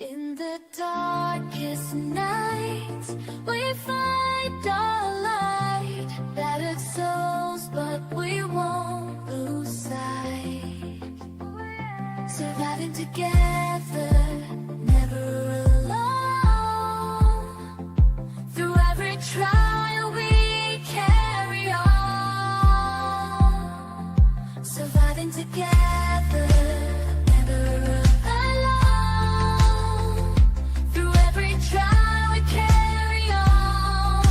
In the darkest nights, we find our light. Battered souls, but we won't lose sight. Surviving together, never alone. Through every trial, we carry on. Surviving together, never alone. Through every trial, we carry on.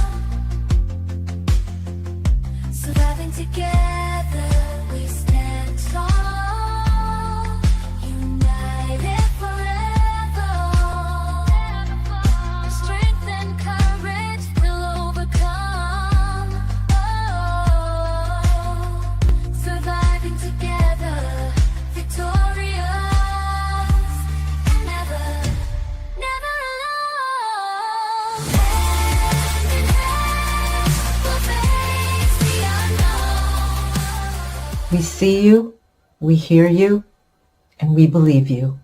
Surviving together, we stand tall. United forever. Strength and courage will overcome. Oh, surviving together, victorious, and never alone. Hand in hand, we'll face the unknown. We see you, we hear you, and we believe you.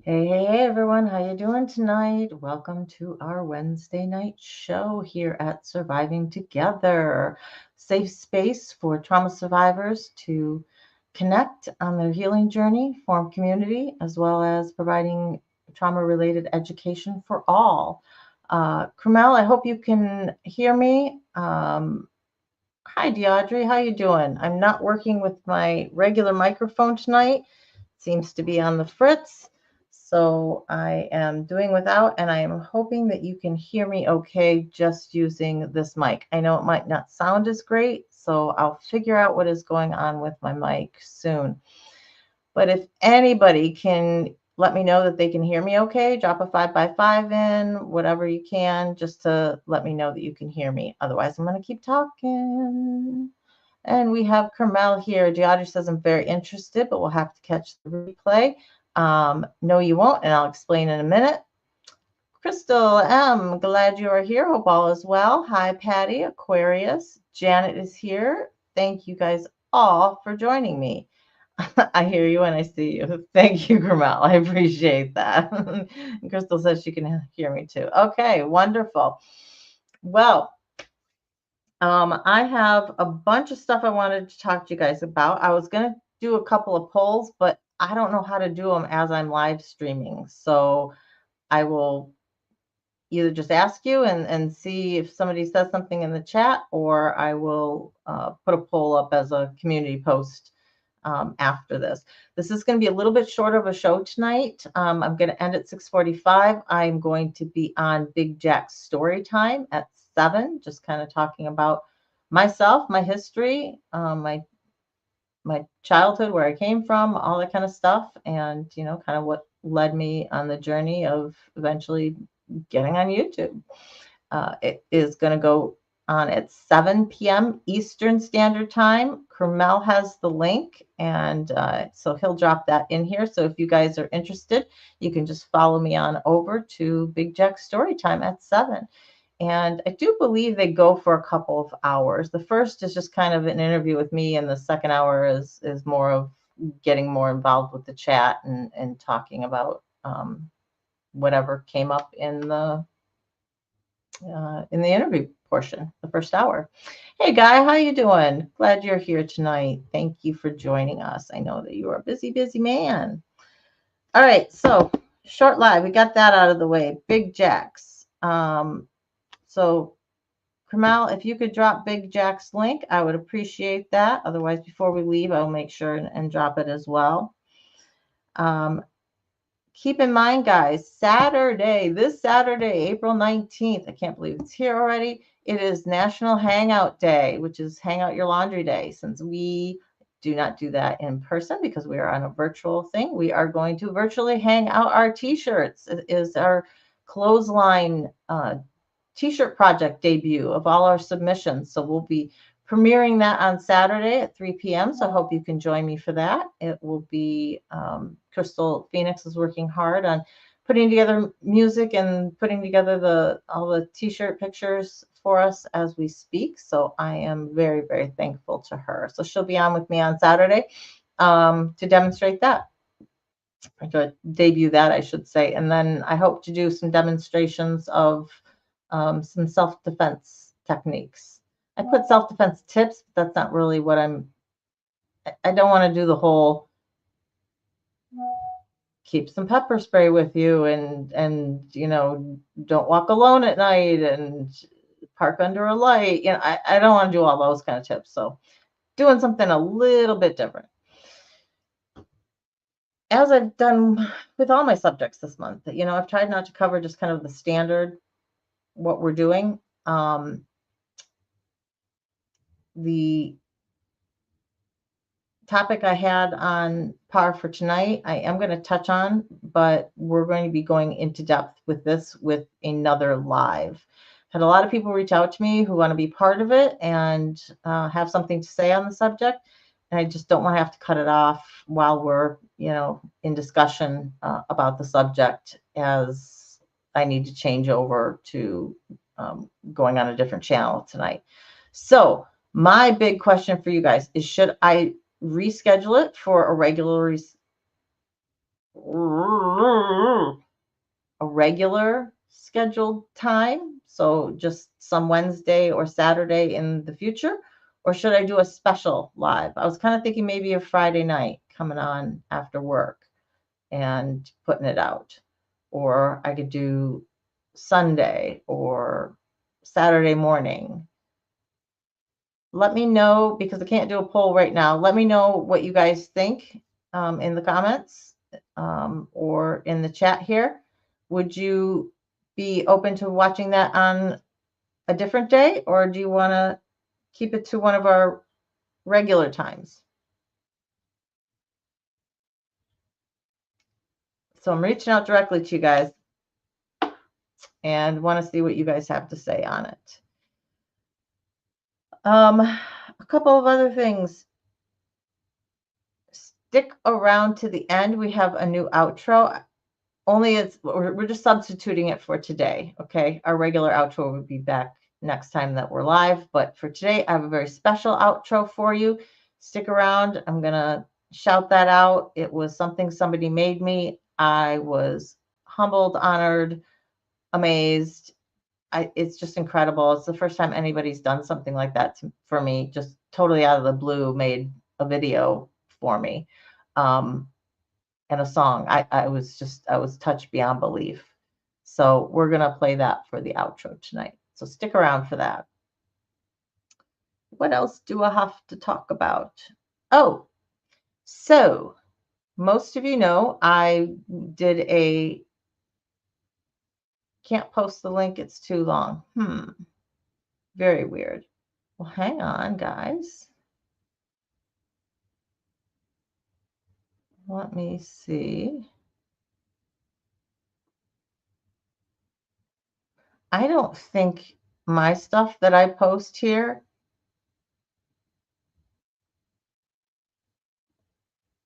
Hey everyone, how you doing tonight? Welcome to our Wednesday night show here at Surviving Together. Safe space for trauma survivors to connect on their healing journey, form community, as well as providing trauma-related education for all. Carmel, I hope you can hear me. Hi, Deaudrey. How you doing? I'm not working with my regular microphone tonight. Seems to be on the fritz. So I am doing without, and I am hoping that you can hear me okay just using this mic. I know it might not sound as great, so I'll figure out what is going on with my mic soon. But if anybody can let me know that they can hear me okay, drop a 5x5 in, whatever you can, just to let me know that you can hear me. Otherwise, I'm going to keep talking. And we have Carmel here. Deaudrey says, I'm very interested, but we'll have to catch the replay. No, you won't, and I'll explain in a minute. Crystal M, glad you are here. Hope all is well. Hi, Patty, Aquarius. Janet is here. Thank you guys all for joining me. I hear you and I see you. Thank you, Carmel. I appreciate that. Crystal says she can hear me too. Okay, wonderful. Well, I have a bunch of stuff I wanted to talk to you guys about. I was going to do a couple of polls, but I don't know how to do them as I'm live streaming. So I will either just ask you and see if somebody says something in the chat, or I will put a poll up as a community post after this. This is going to be a little bit short of a show tonight. I'm going to end at 6:45. I'm going to be on Big Jack's story time at 7, just kind of talking about myself, my history, my childhood, where I came from, all that kind of stuff, and kind of what led me on the journey of eventually getting on YouTube. It is going to go on at 7 p.m. Eastern Standard Time. Carmel has the link, and so he'll drop that in here. So if you guys are interested, you can just follow me on over to Big Jack's Storytime at 7. And I do believe they go for a couple of hours. The first is just kind of an interview with me, and the second hour is more of getting more involved with the chat and talking about whatever came up in the interview portion, the first hour. Hey, Guy, how you doing? Glad you're here tonight. Thank you for joining us. I know that you are a busy, busy man. All right, so short live, we got that out of the way. Big Jack's. So, Carmel, if you could drop Big Jack's link, I would appreciate that. Otherwise, before we leave, I'll make sure and drop it as well. Keep in mind, guys, this Saturday, April 19th, I can't believe it's here already. It is National Hangout Day, which is Hang Out Your Laundry Day. Since we do not do that in person because we are on a virtual thing, we are going to virtually hang out our t-shirts. It is our clothesline t-shirt project debut of all our submissions. So we'll be premiering that on Saturday at 3 p.m. So I hope you can join me for that. It will be Crystal Phoenix is working hard on putting together music and putting together all the t-shirt pictures for us as we speak. So I am very, very thankful to her. So she'll be on with me on Saturday to demonstrate that. I could debut that, I should say. And then I hope to do some demonstrations of some self-defense techniques. I put self-defense tips, but that's not really what I don't want to do the whole keep some pepper spray with you and don't walk alone at night and park under a light. I don't want to do all those kind of tips. So doing something a little bit different. As I've done with all my subjects this month, I've tried not to cover just kind of the standard, what we're doing. The topic I had on par for tonight, I am going to touch on, but we're going to be going into depth with this with another live. Had a lot of people reach out to me who want to be part of it and have something to say on the subject. And I just don't want to have to cut it off while we're, in discussion about the subject, as I need to change over to going on a different channel tonight. So my big question for you guys is, should I reschedule it for a regular scheduled time, so just some Wednesday or Saturday in the future, or should I do a special live? I was kind of thinking maybe a Friday night coming on after work and putting it out, or I could do Sunday or Saturday morning. Let me know, because I can't do a poll right now. Let me know what you guys think in the comments or in the chat here. Would you be open to watching that on a different day, or do you want to keep it to one of our regular times? So I'm reaching out directly to you guys and want to see what you guys have to say on it. A couple of other things. Stick around to the end. We have a new outro. Only we're just substituting it for today. Okay, our regular outro will be back next time that we're live, but for today I have a very special outro for you. Stick around. I'm gonna shout that out. It was something somebody made me. I was humbled, honored, amazed. It's just incredible. It's the first time anybody's done something like that for me, just totally out of the blue, made a video for me. And a song. I was touched beyond belief. So we're going to play that for the outro tonight. So stick around for that. What else do I have to talk about? Oh, so most of you know I did a, can't post the link, it's too long. Very weird. Well, hang on, guys. Let me see. I don't think my stuff that I post here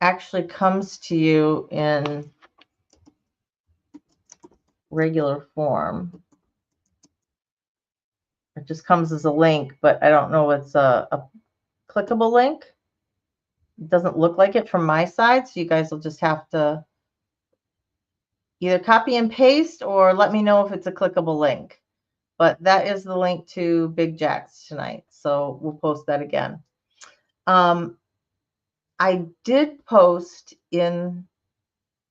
actually comes to you in regular form. It just comes as a link, but I don't know it's a clickable link. It doesn't look like it from my side, so you guys will just have to either copy and paste or let me know if it's a clickable link. But that is the link to Big Jacks tonight, so we'll post that again. I did post in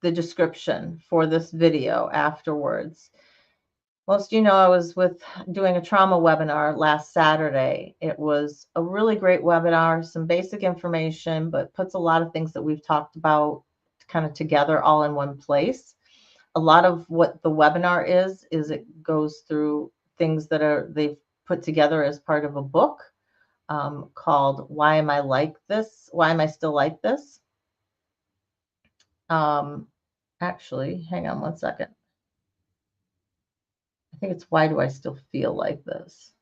the description for this video afterwards. Most of you know I was doing a trauma webinar last Saturday. It was a really great webinar, some basic information, but puts a lot of things that we've talked about kind of together all in one place. A lot of what the webinar is it goes through things that they've put together as part of a book called Why Am I Like This? Why Am I Still Like This? Actually, hang on one second. I think it's Why Do I Still Feel Like This?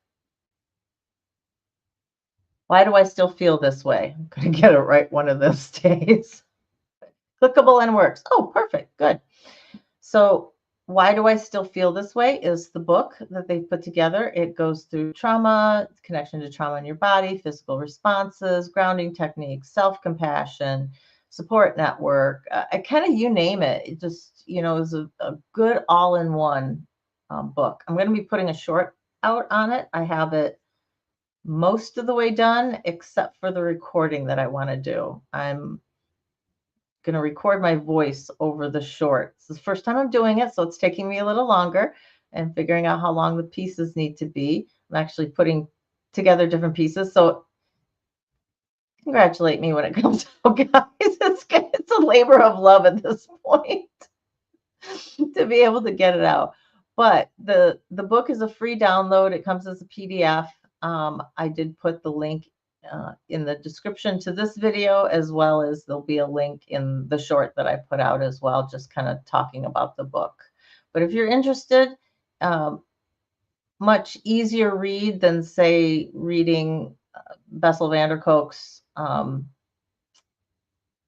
Why do I still feel this way? I'm going to get it right one of those days. Clickable and works. Oh, perfect. Good. So Why Do I Still Feel This Way is the book that they put together. It goes through trauma, connection to trauma in your body, physical responses, grounding techniques, self-compassion, support network, kind of you name it. It just, is a good all-in-one book. I'm going to be putting a short out on it. I have it most of the way done, except for the recording that I want to do. I'm going to record my voice over the short. It's the first time I'm doing it, so it's taking me a little longer and figuring out how long the pieces need to be. I'm actually putting together different pieces. So congratulate me when it comes out, guys. It's a labor of love at this point to be able to get it out. But the book is a free download. It comes as a PDF. I did put the link in the description to this video, as well as there'll be a link in the short that I put out as well, just kind of talking about the book. But if you're interested, much easier read than, say, reading Bessel van der Kolk's The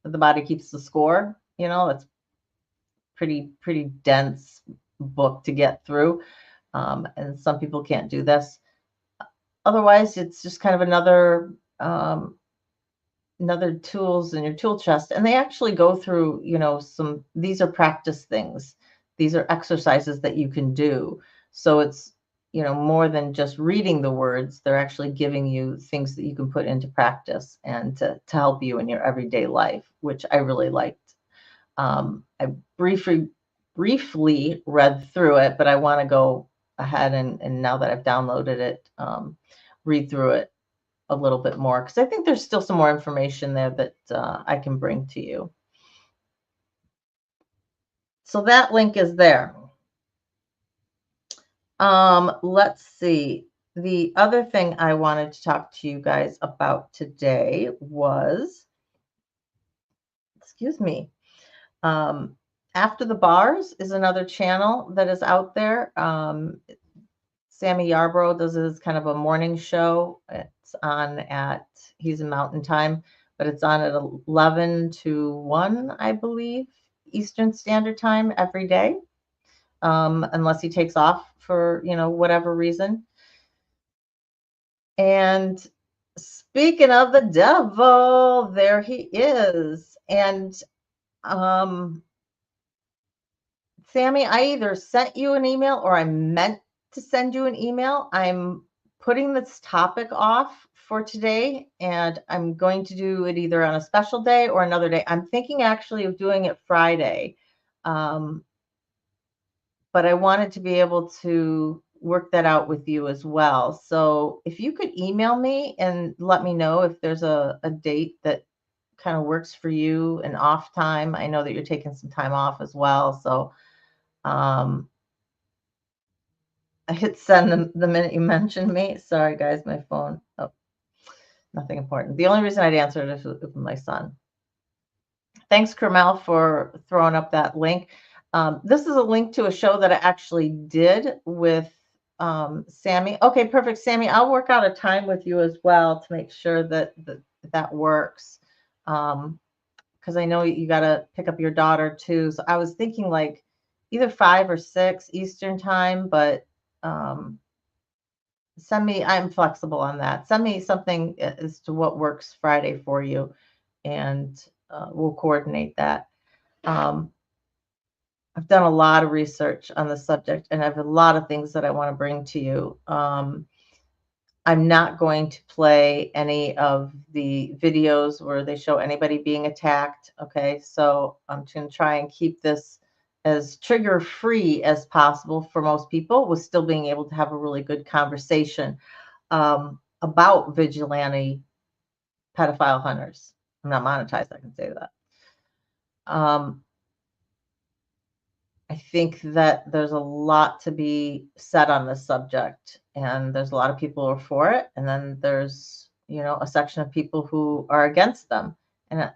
Body Keeps the Score. It's pretty dense book to get through. And some people can't do this. Otherwise, it's just kind of another tools in your tool chest. And they actually go through, these are practice things. These are exercises that you can do. So it's, more than just reading the words. They're actually giving you things that you can put into practice and to help you in your everyday life, which I really liked. I briefly read through it, but I want to go ahead and now that I've downloaded it, read through it a little bit more, because I think there's still some more information there that I can bring to you. So that link is there. Let's see. The other thing I wanted to talk to you guys about today was, excuse me, After the Bars is another channel that is out there. Sammy Yarbrough does his kind of a morning show. It's on he's in Mountain Time, but it's on at 11 to 1, I believe, Eastern Standard Time every day, unless he takes off for, whatever reason. And speaking of the devil, there he is. And Sammy, I either sent you an email or I meant to send you an email. I'm putting this topic off for today, and I'm going to do it either on a special day or another day. I'm thinking actually of doing it Friday, but I wanted to be able to work that out with you as well. So if you could email me and let me know if there's a date that kind of works for you, an off time. I know that you're taking some time off as well, so I hit send the minute you mentioned me. Sorry, guys, my phone. Oh, nothing important. The only reason I'd answer it is with my son. Thanks, Carmel, for throwing up that link. This is a link to a show that I actually did with Sammy. Okay, perfect, Sammy. I'll work out a time with you as well to make sure that that works. Because I know you got to pick up your daughter too. So I was thinking like either 5 or 6 Eastern time, but send me, I'm flexible on that. Send me something as to what works Friday for you, and we'll coordinate that. I've done a lot of research on the subject, and I have a lot of things that I want to bring to you. I'm not going to play any of the videos where they show anybody being attacked. Okay, so I'm going to try and keep this as trigger free as possible for most people, with still being able to have a really good conversation about vigilante pedophile hunters. I'm not monetized, I can say that. I think that there's a lot to be said on this subject, and there's a lot of people who are for it, and then there's, a section of people who are against them. And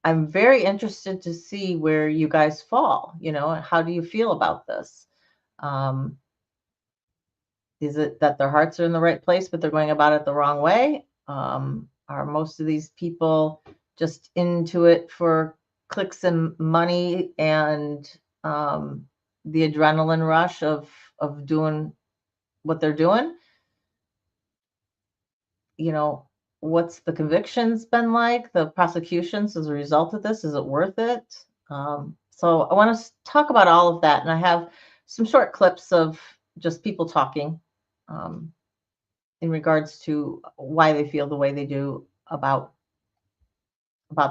I'm very interested to see where you guys fall. How do you feel about this? Is it that their hearts are in the right place, but they're going about it the wrong way? Are most of these people just into it for clicks and money and the adrenaline rush of doing what they're doing? what's the convictions been like, the prosecutions as a result of this? Is it worth it? So I want to talk about all of that, and I have some short clips of just people talking in regards to why they feel the way they do about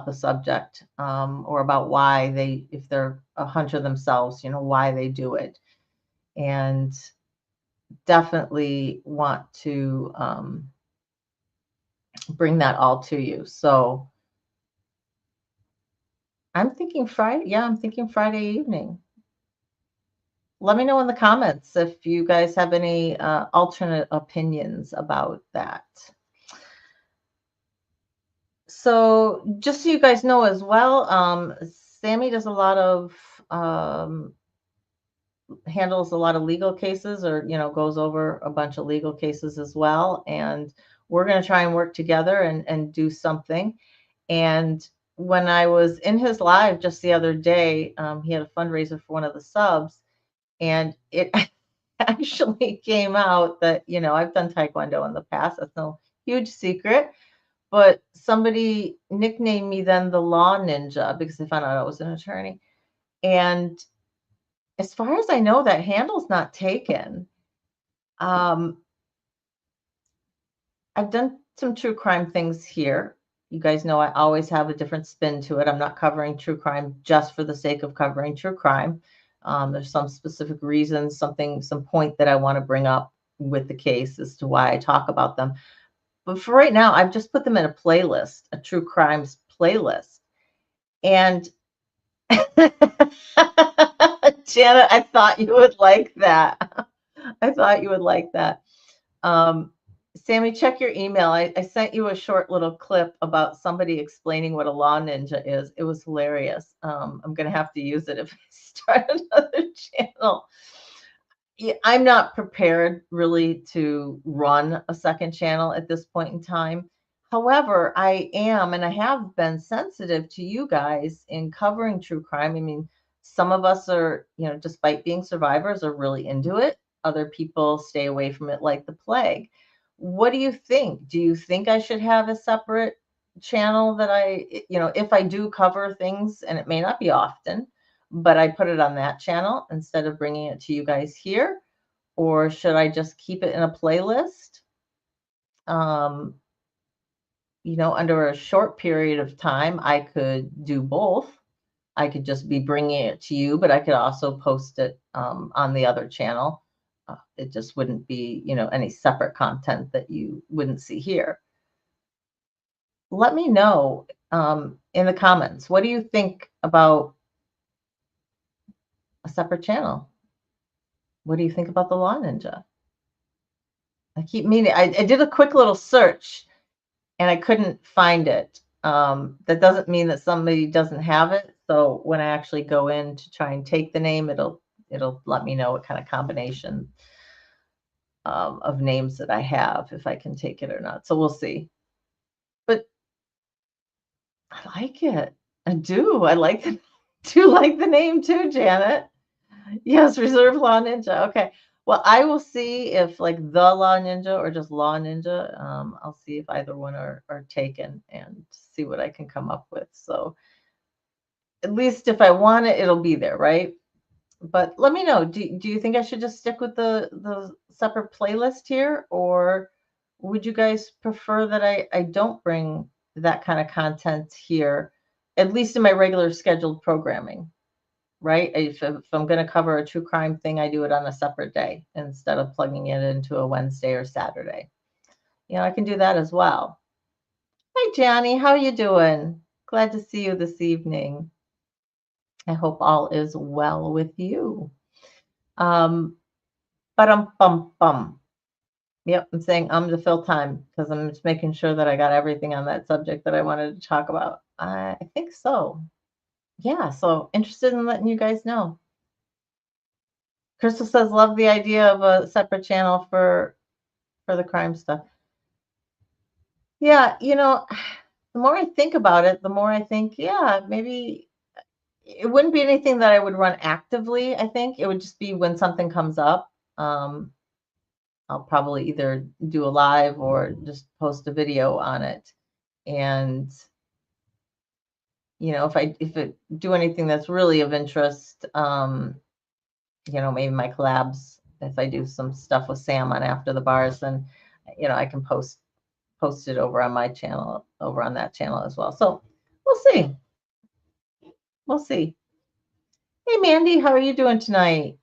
the subject, or about why they, if they're a hunter themselves, why they do it. And definitely want to bring that all to you. So I'm thinking Friday. Yeah, I'm thinking Friday evening. Let me know in the comments if you guys have any alternate opinions about that. So just so you guys know as well, Sammy does a lot of handles a lot of legal cases, or goes over a bunch of legal cases as well, and we're going to try and work together and do something. And when I was in his live just the other day, he had a fundraiser for one of the subs, and it actually came out that I've done taekwondo in the past. That's no huge secret, but somebody nicknamed me then the law ninja because they found out I was an attorney. And as far as I know, that handle's not taken. Um, I've done some true crime things here. You guys know I always have a different spin to it. I'm not covering true crime just for the sake of covering true crime. There's some specific reasons, some point that I want to bring up with the case as to why I talk about them. But for right now, I've just put them in a playlist, a true crimes playlist. And Janet, I thought you would like that. I thought you would like that. Sammy, check your email. I sent you a short little clip about somebody explaining what a law ninja is. It was hilarious. I'm going to have to use it if I start another channel. Yeah, I'm not prepared really to run a second channel at this point in time. However, I am, and I have been sensitive to you guys in covering true crime. I mean, some of us are, despite being survivors, are really into it. Other people stay away from it like the plague. What do you think? Do you think I should have a separate channel that if I do cover things, and it may not be often, but I put it on that channel instead of bringing it to you guys here? Or should I just keep it in a playlist? Under a short period of time, I could do both. I could just be bringing it to you, but I could also post it on the other channel. It just wouldn't be, any separate content that you wouldn't see here. Let me know in the comments. What do you think about a separate channel? What do you think about the Law Ninja? I keep meaning, I did a quick little search and I couldn't find it. That doesn't mean that somebody doesn't have it. So when I actually go in to try and take the name, it'll let me know what kind of combination of names that I have, if I can take it or not. So we'll see. But I like it. I do. I like do like the name too, Janet. Yes, Reserve Law Ninja. Okay. Well, I will see if like the Law Ninja or just Law Ninja. I'll see if either one are taken and see what I can come up with. So at least if I want it, it'll be there, right? But let me know. Do you think I should just stick with the separate playlist here, or would you guys prefer that I don't bring that kind of content here, at least in my regular scheduled programming? Right? If I'm going to cover a true crime thing, I do it on a separate day instead of plugging it into a Wednesday or Saturday. I can do that as well. Hi, Johnny. How are you doing? Glad to see you this evening. I hope all is well with you. Bum bum. Yep, I'm saying to fill time because I'm just making sure that I got everything on that subject that I wanted to talk about. I think so. Yeah, so interested in letting you guys know. Crystal says, love the idea of a separate channel for the crime stuff. Yeah, the more I think about it, the more I think, yeah, maybe it wouldn't be anything that I would run actively. I think it would just be when something comes up. I'll probably either do a live or just post a video on it. And if I do anything that's really of interest, maybe my collabs, if I do some stuff with Sam on After the Bars, then I can post it over on my channel, over on that channel as well. So we'll see. We'll see. Hey Mandy, how are you doing tonight?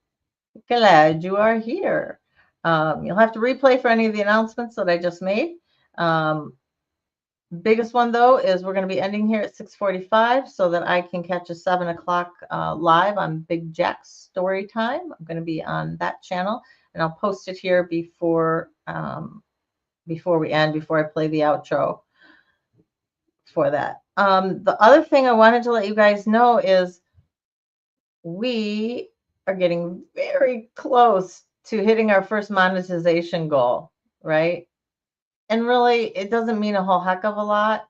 Glad you are here. You'll have to replay for any of the announcements that I just made. Biggest one though is we're going to be ending here at 6:45 so that I can catch a 7 o'clock live on Big Jack's story time. I'm going to be on that channel, and I'll post it here before we end, before I play the outro for that. The other thing I wanted to let you guys know is we are getting very close to hitting our first monetization goal, right? And really, it doesn't mean a whole heck of a lot.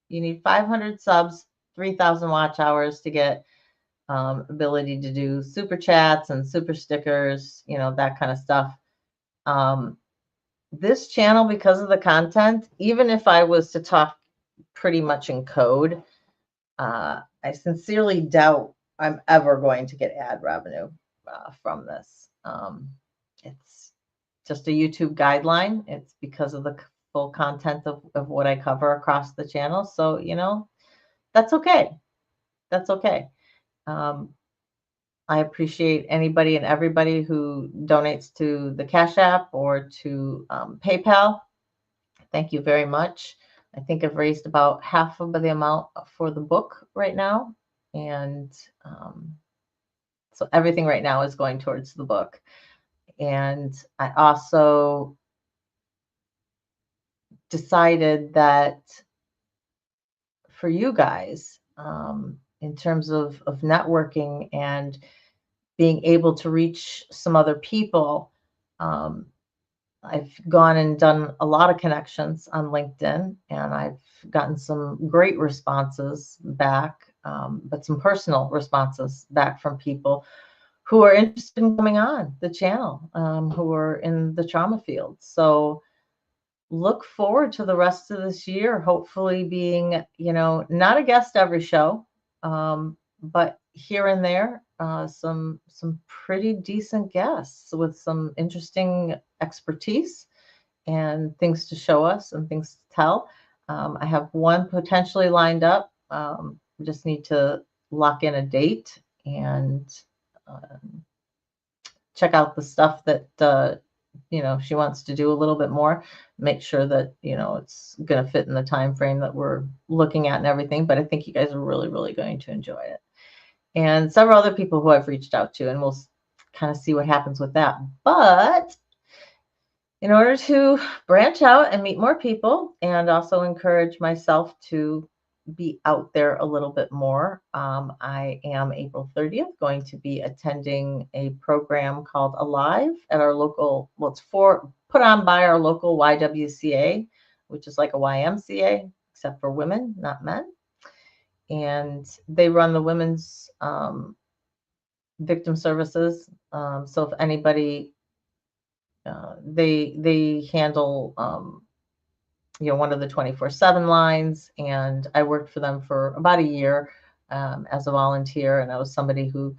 You need 500 subs, 3,000 watch hours to get ability to do super chats and super stickers, that kind of stuff. This channel, because of the content, even if I was to talk pretty much in code, I sincerely doubt I'm ever going to get ad revenue from this. It's just a YouTube guideline. It's because of the full content of what I cover across the channel. So, that's okay. That's okay. I appreciate anybody and everybody who donates to the Cash App or to PayPal. Thank you very much. I think I've raised about half of the amount for the book right now. And so everything right now is going towards the book. And I also decided that for you guys, in terms of networking and being able to reach some other people, I've gone and done a lot of connections on LinkedIn, and I've gotten some great responses back, but some personal responses back from people who are interested in coming on the channel, who are in the trauma field. So look forward to the rest of this year, hopefully being, not a guest every show, but here and there, some pretty decent guests with some interesting expertise and things to show us and things to tell. I have one potentially lined up. Just need to lock in a date and check out the stuff that she wants to do a little bit more, make sure that it's going to fit in the time frame that we're looking at and everything. But I think you guys are really, really going to enjoy it. And several other people who I've reached out to, and we'll kind of see what happens with that. But in order to branch out and meet more people and also encourage myself to be out there a little bit more, I am April 30th going to be attending a program called Alive at our local, it's put on by our local YWCA, which is like a YMCA, except for women, not men. And they run the women's victim services. So if anybody, they handle one of the 24/7 lines, and I worked for them for about a year as a volunteer. And I was somebody who,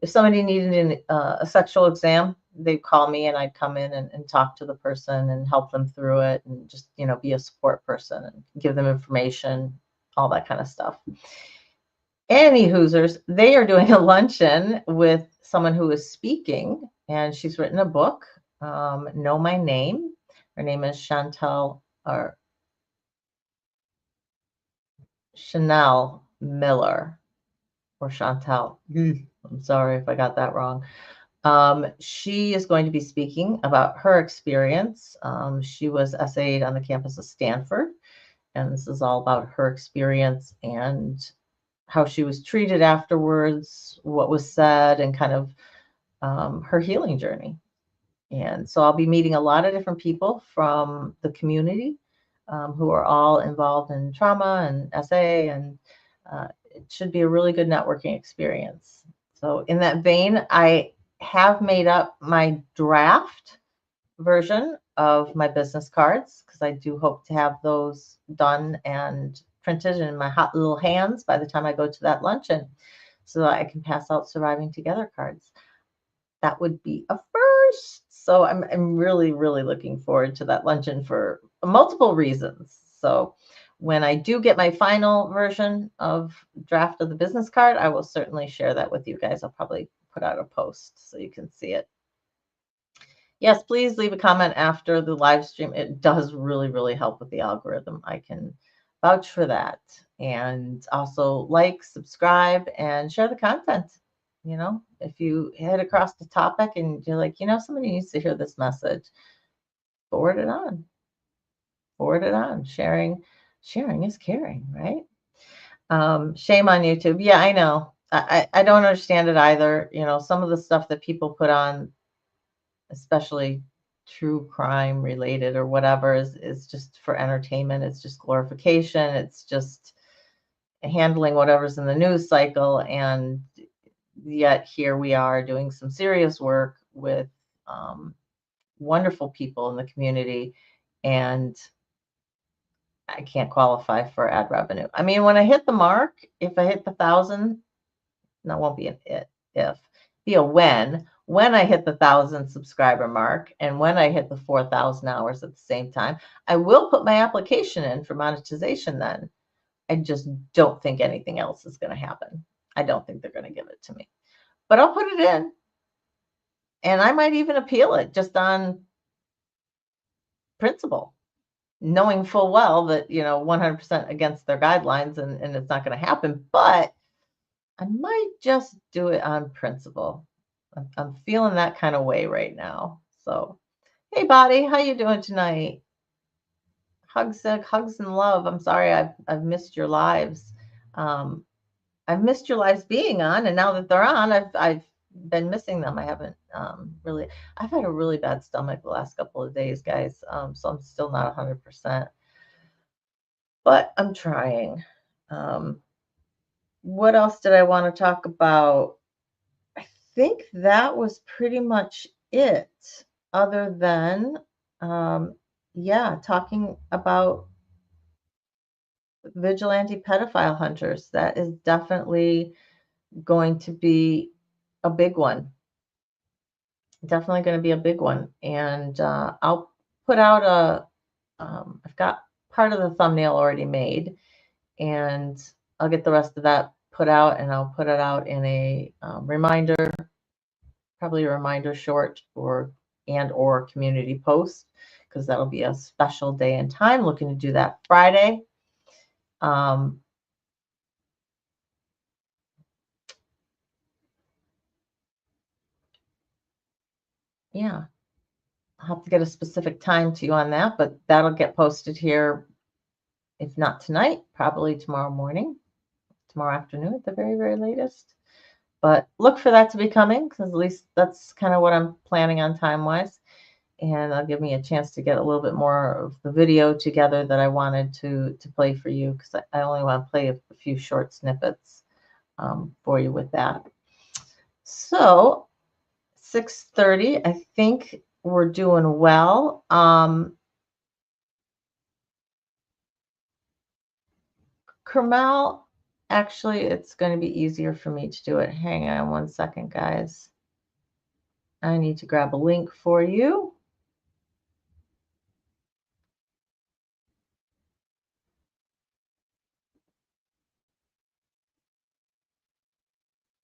if somebody needed a sexual exam, they'd call me and I'd come in and talk to the person and help them through it, and just be a support person and give them information, all that kind of stuff. Any Hoosers, they are doing a luncheon with someone who is speaking, and she's written a book, Know My Name. Her name is Chanel Miller, or Chantel. I'm sorry if I got that wrong. She is going to be speaking about her experience. She was SA'd on the campus of Stanford, and this is all about her experience and how she was treated afterwards, what was said, and kind of her healing journey. And so I'll be meeting a lot of different people from the community who are all involved in trauma and SA, and it should be a really good networking experience. So in that vein, I have made up my draft version of my business cards, because I do hope to have those done and printed in my hot little hands by the time I go to that luncheon, so that I can pass out Surviving Together cards. That would be a first. So I'm really, really looking forward to that luncheon for multiple reasons. So when I do get my final version of draft of the business card, I will certainly share that with you guys. I'll probably put out a post so you can see it. Yes, please leave a comment after the live stream. It does really, really help with the algorithm. I can vouch for that. And also like, subscribe, and share the content. You know, if you head across the topic and you're like, somebody needs to hear this message, forward it on. Forward it on. Sharing is caring, right? Shame on YouTube. Yeah, I know. I don't understand it either. Some of the stuff that people put on, especially true crime related or whatever, is just for entertainment. It's just glorification. It's just handling whatever's in the news cycle. And yet here we are doing some serious work with wonderful people in the community, and I can't qualify for ad revenue. I mean, when I hit the mark, if I hit the 1,000, that won't be an if, be a when I hit the 1,000 subscriber mark, and when I hit the 4,000 hours at the same time, I will put my application in for monetization then. I just don't think anything else is going to happen. I don't think they're going to give it to me, but I'll put it in, and I might even appeal it just on principle, knowing full well that 100% against their guidelines, and it's not going to happen, but I might just do it on principle. I'm feeling that kind of way right now. So, hey, Body, how you doing tonight? Hugs and love. I'm sorry I've missed your lives. I've missed your lives being on, and now that they're on, I've been missing them. I haven't really. I've had a really bad stomach the last couple of days, guys. So I'm still not 100%, but I'm trying. What else did I want to talk about? I think that was pretty much it, other than, talking about vigilante pedophile hunters. That is definitely going to be a big one. Definitely going to be a big one. And I'll put out I've got part of the thumbnail already made, and I'll get the rest of that put out, and I'll put it out in a reminder, probably a reminder short or community post, because that'll be a special day and time. Looking to do that Friday. Yeah, I'll have to get a specific time to you on that, but that'll get posted here, if not tonight, probably tomorrow morning, tomorrow afternoon at the very, very latest. But look for that to be coming, because at least that's kind of what I'm planning on time-wise. And that'll give me a chance to get a little bit more of the video together that I wanted to play for you, because I only want to play a few short snippets for you with that. So 6:30, I think we're doing well. Kermel, actually, it's going to be easier for me to do it. Hang on one second, guys. I need to grab a link for you.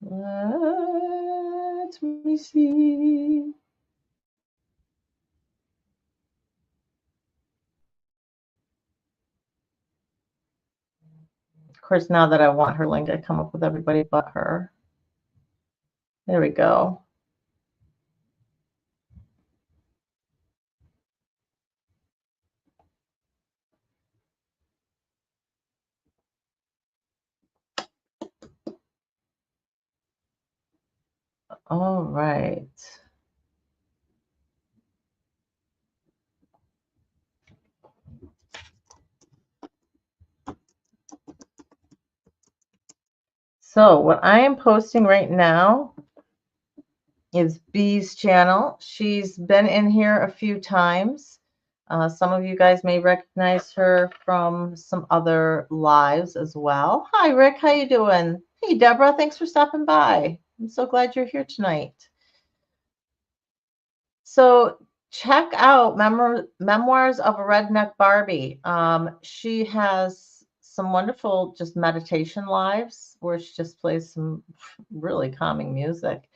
Let me see. Of course, now that I want her link, I come up with everybody but her. There we go. All right. So what I am posting right now is Bee's channel. She's been in here a few times. Some of you guys may recognize her from some other lives as well. Hi, Rick. How you doing? Hey, Deborah. Thanks for stopping by. I'm so glad you're here tonight. So check out Memoirs of a Redneck Barbie. She has some wonderful just meditation lives where she just plays some really calming music.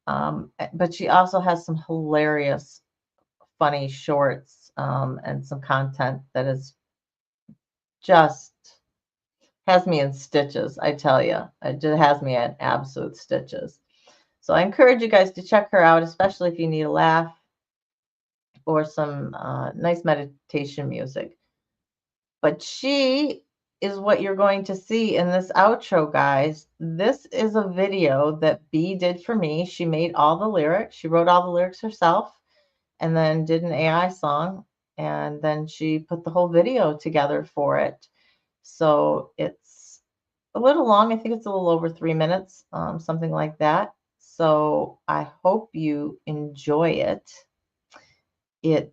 But she also has some hilarious, funny shorts and some content that is just has me in stitches, I tell you. It just has me in absolute stitches. So I encourage you guys to check her out, especially if you need a laugh or some nice meditation music. But she is what you're going to see in this outro, guys. This is a video that Bee did for me. She made all the lyrics. She wrote all the lyrics herself and then did an AI song. And then she put the whole video together for it. So it's a little long. I think it's a little over 3 minutes, something like that. So I hope you enjoy it. It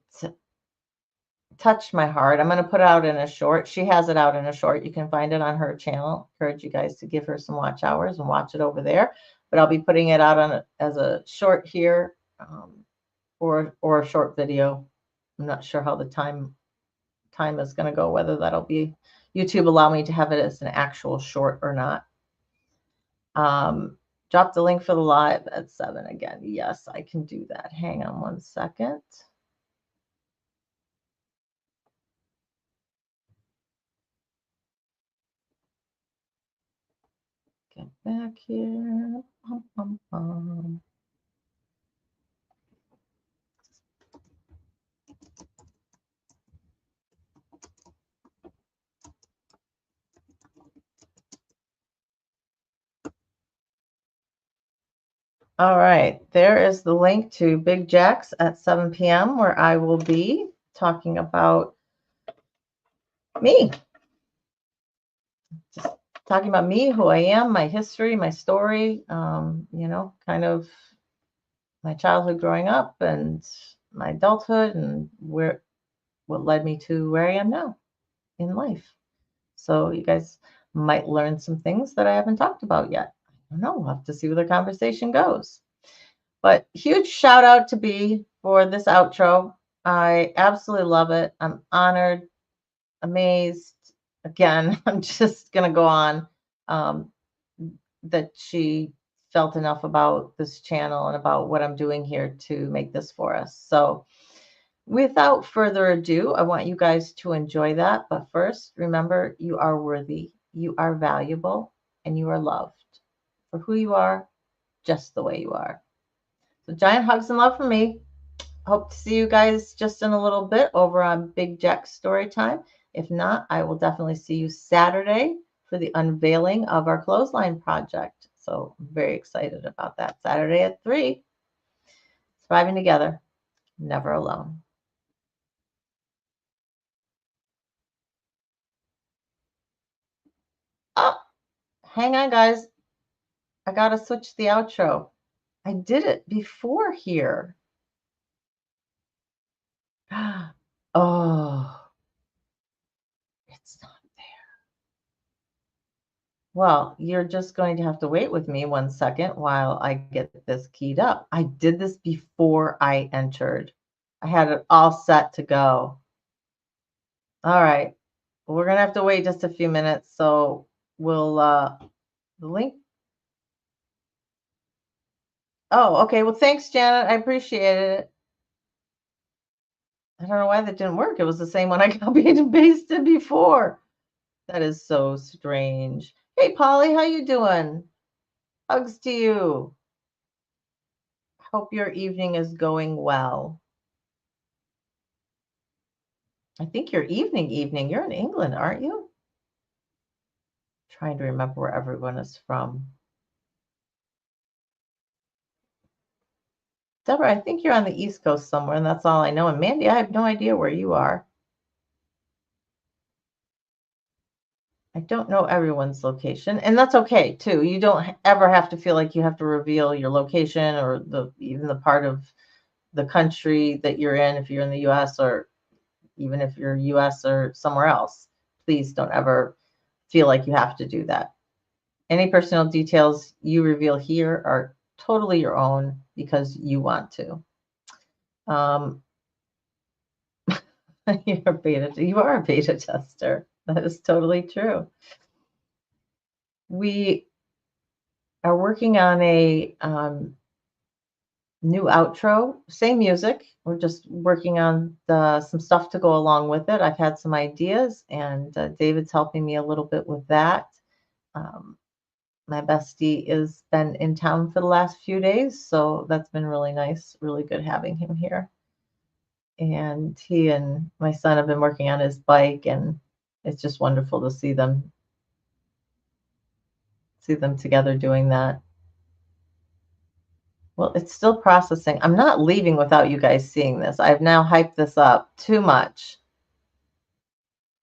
touched my heart. I'm going to put it out in a short. She has it out in a short. You can find it on her channel. Encourage you guys to give her some watch hours and watch it over there. But I'll be putting it out on as a short here, or a short video. I'm not sure how the time is going to go, whether that'll be YouTube allow me to have it as an actual short or not. Drop the link for the live at 7 again. Yes, I can do that. Hang on one second. Get back here. Bum, bum, bum. All right, there is the link to Big Jacks at 7 p.m. where I will be talking about me. Just talking about me, who I am, my history, my story, kind of my childhood growing up and my adulthood and what led me to where I am now in life. So you guys might learn some things that I haven't talked about yet. I don't know. We'll have to see where the conversation goes. But huge shout out to B for this outro. I absolutely love it. I'm honored, amazed. Again, I'm just going to go on that she felt enough about this channel and about what I'm doing here to make this for us. So without further ado, I want you guys to enjoy that. But first, remember, you are worthy, you are valuable, and you are loved for who you are, just the way you are. So giant hugs and love from me. Hope to see you guys just in a little bit over on Big Jack's Story Time. If not, I will definitely see you Saturday for the unveiling of our clothesline project. So I'm very excited about that. Saturday at 3. Surviving together, never alone. Oh, hang on, guys. I got to switch the outro. I did it before here. Oh, it's not there. Well, you're just going to have to wait with me 1 second while I get this keyed up. I did this before I entered. I had it all set to go. All right. We're going to have to wait just a few minutes. So we'll, the link. Oh, okay. Well, thanks, Janet. I appreciate it. I don't know why that didn't work. It was the same one I copied and pasted before. That is so strange. Hey, Polly, how you doing? Hugs to you. Hope your evening is going well. I think your evening. You're in England, aren't you? Trying to remember where everyone is from. Deborah, I think you're on the East Coast somewhere, and that's all I know. And Mandy, I have no idea where you are. I don't know everyone's location, and that's okay too. You don't ever have to feel like you have to reveal your location or even the part of the country that you're in if you're in the US, or even if you're US or somewhere else. Please don't ever feel like you have to do that. Any personal details you reveal here are totally your own because you want to. You are a beta tester. That is totally true. We are working on a new outro, same music. We're just working on some stuff to go along with it. I've had some ideas, and David's helping me a little bit with that. My bestie has been in town for the last few days, so that's been really nice, really good having him here. And he and my son have been working on his bike, and it's just wonderful to see them together doing that. Well, it's still processing. I'm not leaving without you guys seeing this. I've now hyped this up too much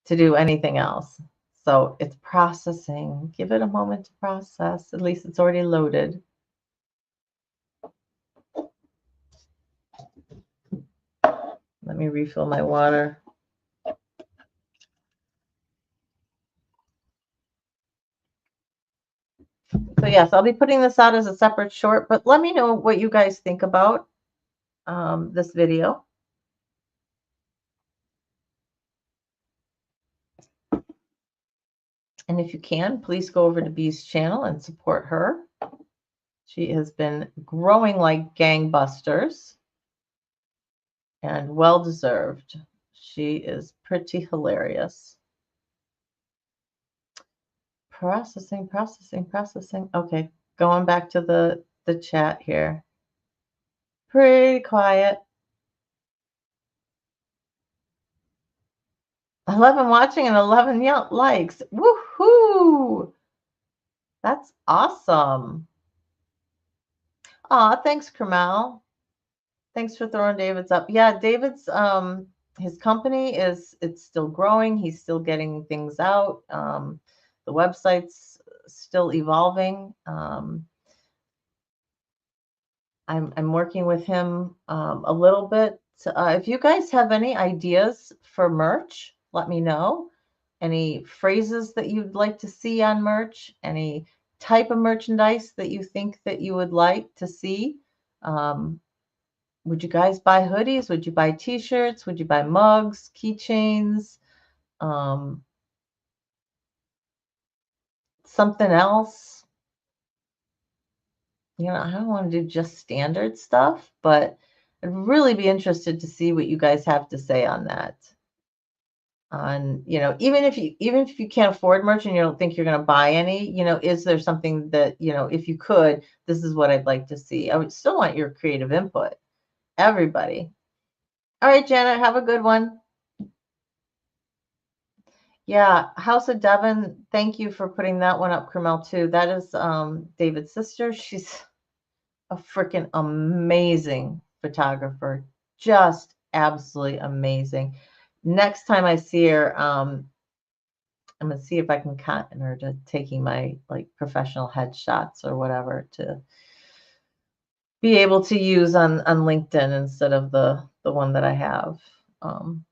to do anything else. So it's processing. Give it a moment to process. At least it's already loaded. Let me refill my water. So yes, I'll be putting this out as a separate short, but let me know what you guys think about this video. And if you can, please go over to Bee's channel and support her. She has been growing like gangbusters and well-deserved. She is pretty hilarious. Processing. Okay, going back to the chat here. Pretty quiet. 11 watching and 11 likes. Woohoo! That's awesome. Aw, thanks, Kermal. Thanks for throwing David's up. Yeah, David's his company it's still growing. He's still getting things out. The website's still evolving. I'm working with him a little bit. If you guys have any ideas for merch, let me know. Any phrases that you'd like to see on merch, any type of merchandise that you think that you would like to see. Would you guys buy hoodies? Would you buy t-shirts? Would you buy mugs, keychains? Something else? You know, I don't want to do just standard stuff, but I'd really be interested to see what you guys have to say on that. On, you know, even if you can't afford merch and you don't think you're going to buy any, you know, is there something that, you know, if you could, this is what I'd like to see. I would still want your creative input. Everybody. All right, Janet, have a good one. Yeah, House of Devon, thank you for putting that one up, Kermel, too. That is David's sister. She's a freaking amazing photographer. Just absolutely amazing. Next time I see her, I'm going to see if I can cotton her to taking my like professional headshots or whatever to be able to use on LinkedIn instead of the one that I have. I'm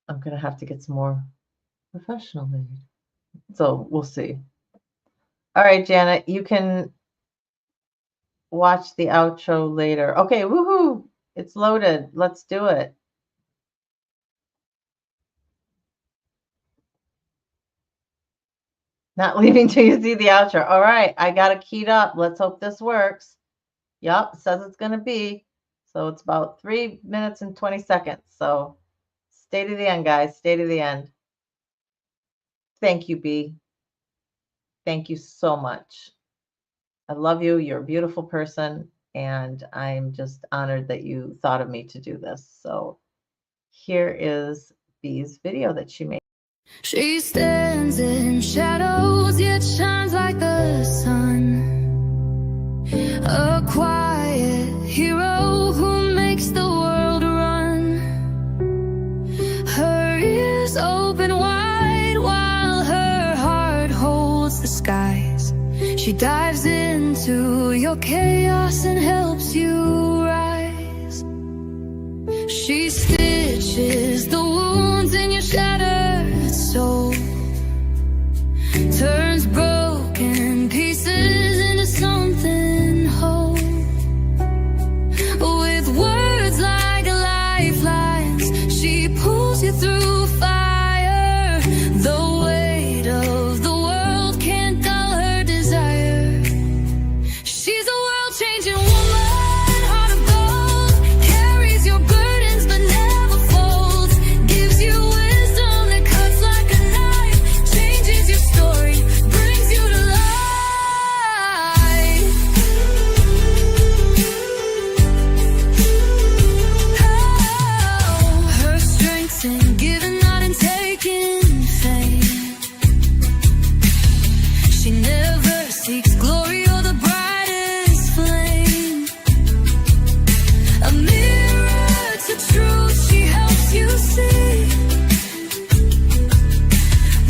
going to have to get some more professional made. So we'll see. All right, Janet, you can watch the outro later. Okay, woohoo! It's loaded. Let's do it. Not leaving till you see the outro. All right, I got it keyed up. Let's hope this works. Yep, it says it's going to be. So it's about 3 minutes and 20 seconds. So stay to the end, guys. Stay to the end. Thank you, B. Thank you so much. I love you. You're a beautiful person. And I'm just honored that you thought of me to do this. So here is B's video that she made. She stands in shadows, yet shines like the sun. A quiet hero who makes the world run. Her ears open wide while her She dives into your chaos and helps you rise. She stitches the wounds in your shattered soul, turns broken pieces into something whole. With words like lifelines, she pulls you through fire. The weight of the world can't dull her desire. She's a world-changing woman, heart of gold, carries your burdens but never folds, gives you wisdom that cuts like a knife, changes your story, brings you to life. Her strength's in giving, not in taking fame. She never seeks glory or the brightest flame. A mirror to truth, she helps you see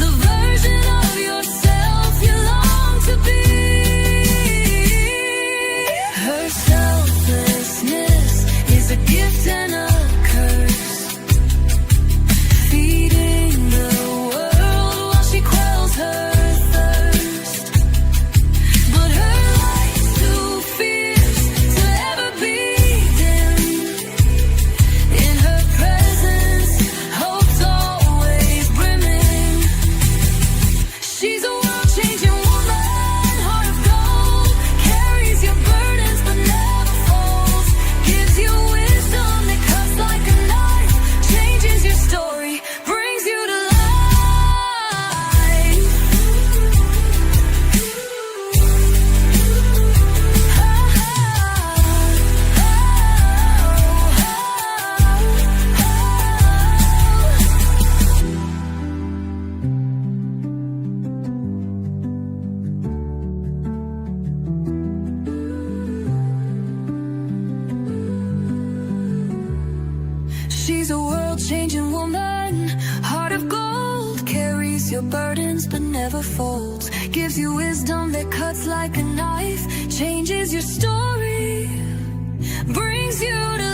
the version of yourself you long to be. Her selflessness is a gift and a curse, feeding the world while she quells her thirst. But her light's too fierce to ever be dimmed. In her presence, hope's always brimming. She's a world-changing woman, heart of gold, carries your burdens but never folds, gives you wisdom that cuts like a knife, changes your story, brings you to life. She's a world-changing woman, heart of gold, carries your burdens but never folds, gives you wisdom that cuts like a knife, changes your story, brings you to